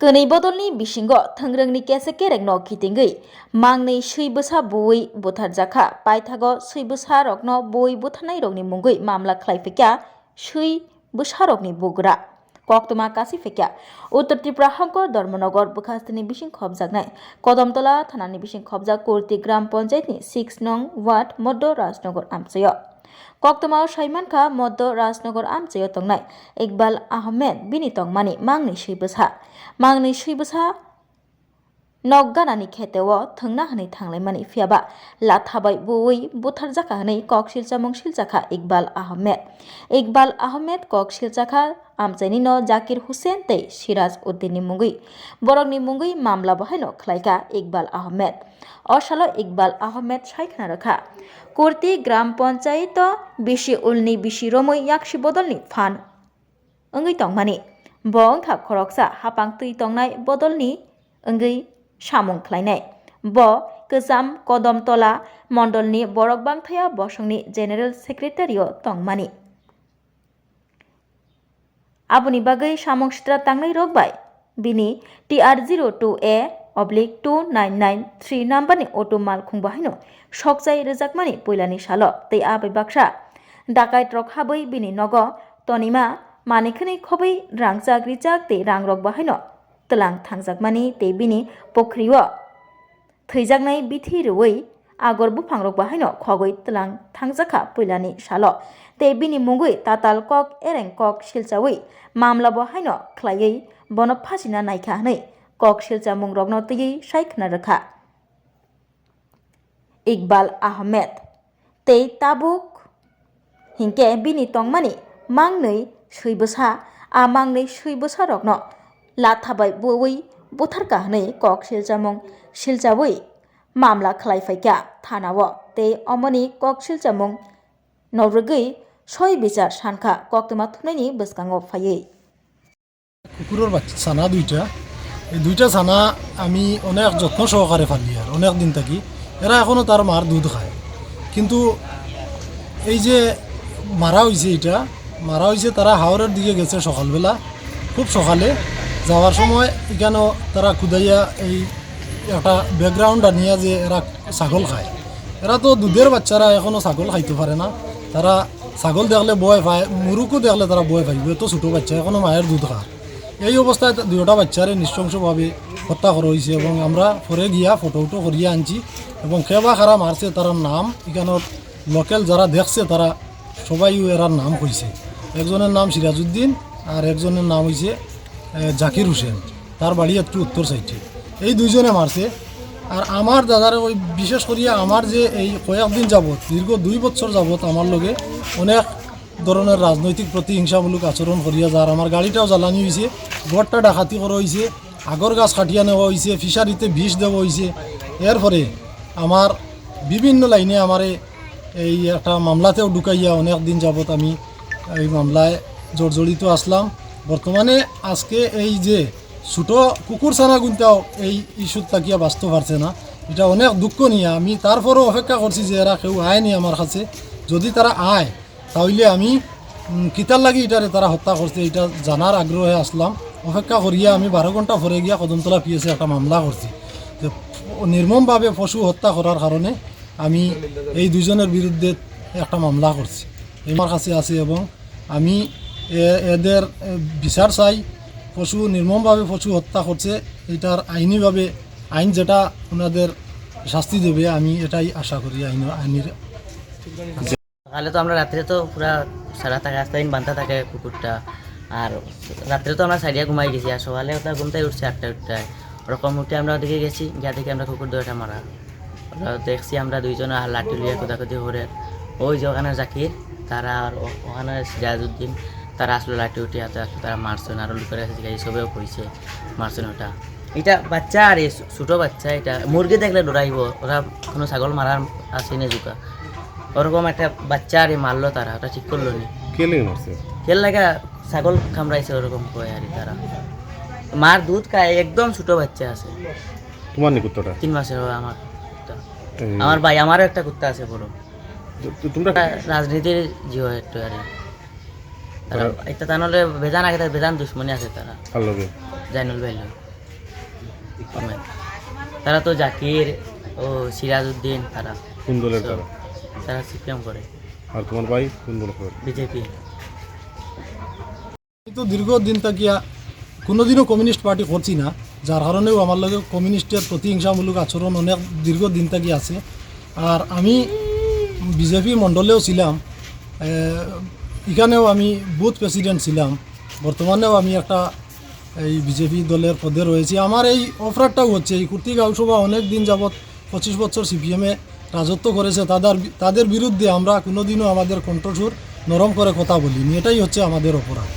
Kini bodolni bisingo thangrangni kese kerekno khitingui mangni suibasa boi buthar jakha paithago suibasa rokno boi buthanai rokni mungui mamla khlaifekya sui busarokni bugra koktoma kasifekya Uttar Tripura hangkor Dharmanagar bukhastini bising khobjaknai Kodamtola thanani bising khobjak Kurti Gram Panchayatni 6 nong ward Moddo Rajnagar amchayo Koktoma Saimankha Moddo Rajnagar amchayo tongnai Iqbal Ahmed bini tongmani mangni suibasa nogganani kheteo thangna hanai thanglaimani phiaba lathabai boi buthar jaka hanai kok silchamung silchakha Iqbal Ahmed kok silchakha amchaini no Zakir Hussain tei Siraj Uddin ni mungui borokni mungui mamla bahaino khlaika Iqbal Ahmed osalo Iqbal Ahmed saikhna rakha Kurti Gram Panchayat bisi ulni bisi romoi yakshi bodolni phan ongui tongmani bong thak khoroksa hapang tui tongnai bodolni ongui samung khlainai bo Kezam Kodamtola Mondolni Borok Bangthaya Bosongni General Secretary o tongmani Aboni bagai samung sitra tangnai rokbai bini TR02A/2993 number ni auto malkhung bahaino sokjai rejakmani poilani salo tei abai baksa dakai rok habai bini nogo tonima manikhani khobai rangjak rijak tei rangrok bahaino tlang thangjakmani tei bini pokrio theijaknai bithi ruwei agor buphangrok bahaino khogoi tlang thangjakha poilani salo tei bini mungui tatal kok ereng kok silchawi mamla bahaino khlaiei bono phasina naikha hanai kok silchamung rokno tei saikhna rakha Iqbal Ahmed tei tabuk hingke bini tongmani mangnei suibasa rokno lathabai boi butharka hanai kok silchawi mamla khlaifaikya thanao tei omoni kok silchamung norwgui soi bichar sankha koktoma thunai bwskango phaiei কুকুরের বাচ্চা ছানা দুইটা ছানা আমি অনেক যত্ন সহকারে ফালি আর অনেক দিন থাকি এরা এখনও তার মার দুধ খায় কিন্তু এই যে মারা হয়েছে তারা হাওড়ের দিকে গেছে সকালবেলা খুব সকালে যাওয়ার সময় এখানেও তারা খুদাইয়া এই একটা ব্যাকগ্রাউন্ড আনিয়া যে এরা ছাগল খায় এরা তো দুধের বাচ্চারা এখনও ছাগল খাইতে পারে না তারা ছাগল দেখলে ভয় পায় মুরুকও দেখলে তারা ভয় পাইবে তো ছোটো বাচ্চা এখনও মায়ের দুধ খায় এই অবস্থায় দুটা বাচ্চারে নৃশংসভাবে হত্যা করা হয়েছে এবং আমরা পরে গিয়া ফটো করিয়ে আনছি এবং কেবা খারা মারছে তার নাম এখানের লোকাল যারা দেখছে তারা সবাই এরার নাম কইছে একজনের নাম সিরাজউদ্দিন আর একজনের নাম হয়েছে জাকির হোসেন তার বাড়ি একটু উত্তর সাইডে এই দুইজনে মারছে আর আমার দাদার ওই বিশেষ করিয়া আমার যে এই কয়েকদিন যাবৎ দীর্ঘ 2 বছর যাবৎ আমার লগে অনেক ধরনের রাজনৈতিক প্রতিহিংসামূলক আচরণ করিয়া যার আমার গাড়িটাও জ্বালানি হয়েছে গড়টা ডাকাতি করা হয়েছে আগর গাছ কাটিয়া নেওয়া হয়েছে ফিশারিতে বিষ দেওয়া হয়েছে এরপরে আমার বিভিন্ন লাইনে আমার এই একটা মামলাতেও ঢুকাইয়া অনেক দিন যাবৎ আমি এই মামলায় জর্জরিত আসলাম বর্তমানে আজকে এই যে ছোটো কুকুর ছানা গুনটাও এই ইস্যুত তাকিয়া বাঁচতে পারছে না এটা অনেক দুঃখ নিয়ে আমি তারপরেও অপেক্ষা করছি যে এরা কেউ আয়নি আমার কাছে যদি তারা আয় তাহলে আমি কিতার লাগি এটারে তারা হত্যা করছে এটা জানার আগ্রহে আসলাম অপেক্ষা করিয়া আমি 12 ঘন্টা পরে গিয়া কদমতলা পিএসে একটা মামলা করছি যে নির্মমভাবে পশু হত্যা করার কারণে আমি এই দুজনের বিরুদ্ধে একটা মামলা করছি আমার কাছে আছে এবং আমি এদের বিচার চাই নির্মমভাবে পশু হত্যা করছে এটার আইনিভাবে আইন যেটা ওনাদের শাস্তি দেবে আমি এটাই আশা করি আইনের সকালে তো আমরা রাত্রে তো পুরা সারা থাকে রাস্তায় বান্ধা থাকে কুকুরটা আর রাত্রে তো আমরা সাইডিয়া ঘুমাই গেছি আর সকালে ওটা ঘুমটাই উঠছে 8টায় ওরকম উঠে আমরা ওদিকে গেছি গিয়া দেখি আমরা কুকুর দুইটা মারা ওরা দেখছি আমরা দুইজনে লাঠি লিয়ে কোদাকুদি করে ওই যে ওখানে জাকির তারা আর ওখানে সিরাজউদ্দিন তারা আসলো লাঠি উঠে হাতে আসলো তারা মারছেন আরও লুকারে আছে সবেও কইছে মারছেন ওটা এটা বাচ্চা আর ছোটো বাচ্চা এটা মুরগি দেখলে ডরাইব ওরা কোনো ছাগল মারার আসেনি জুকা ওরকম একটা বাচ্চা আর মারলো তারা ওটা ঠিক করলো নি খেল লাগা ছাগল কামড়াইছে ওরকম কয় আর তারা মার দুধ খায় একদম ছোট বাচ্চা আছে তোমার নি কুত্তাটা 3 মাসের হয় আমার ভাই আমারও একটা কুত্তা আছে বড় তোমরা রাজনীতির জিও একটু আর এটা তাহলে বেজান আগে বেজান দুশ্মনী আছে তারা জাইনুল ভাই কমেন। তারা তো জাকির ও সিরাজউদ্দিন তারা কোন দলের তারা? তারা সিপিএম করে, আর তোমার ভাই কোন দল করে? বিজেপি। আমি তো দীর্ঘদিন থাকিয়া কোনোদিনও কমিউনিস্ট পার্টি করছি না, যার কারণেও আমার লগে কমিউনিস্টের প্রতিহিংসামূলক আচরণ অনেক দীর্ঘদিন থাকি আছে। আর আমি বিজেপি মণ্ডলেও ছিলাম, এখানেও আমি বুথ প্রেসিডেন্ট ছিলাম, বর্তমানেও আমি একটা এই বিজেপি দলের পদে রয়েছি। আমার এই অফারটাও হচ্ছে এই কুর্তি গাঁওসভা অনেক দিন যাবৎ 25 বছর সিপিএমে রাজত্ব করেছে, তাদের বিরুদ্ধে আমরা কোনোদিনও আমাদের কণ্ঠস্বর নরম করে কথা বলিনি, এটাই হচ্ছে আমাদের অপরাধ।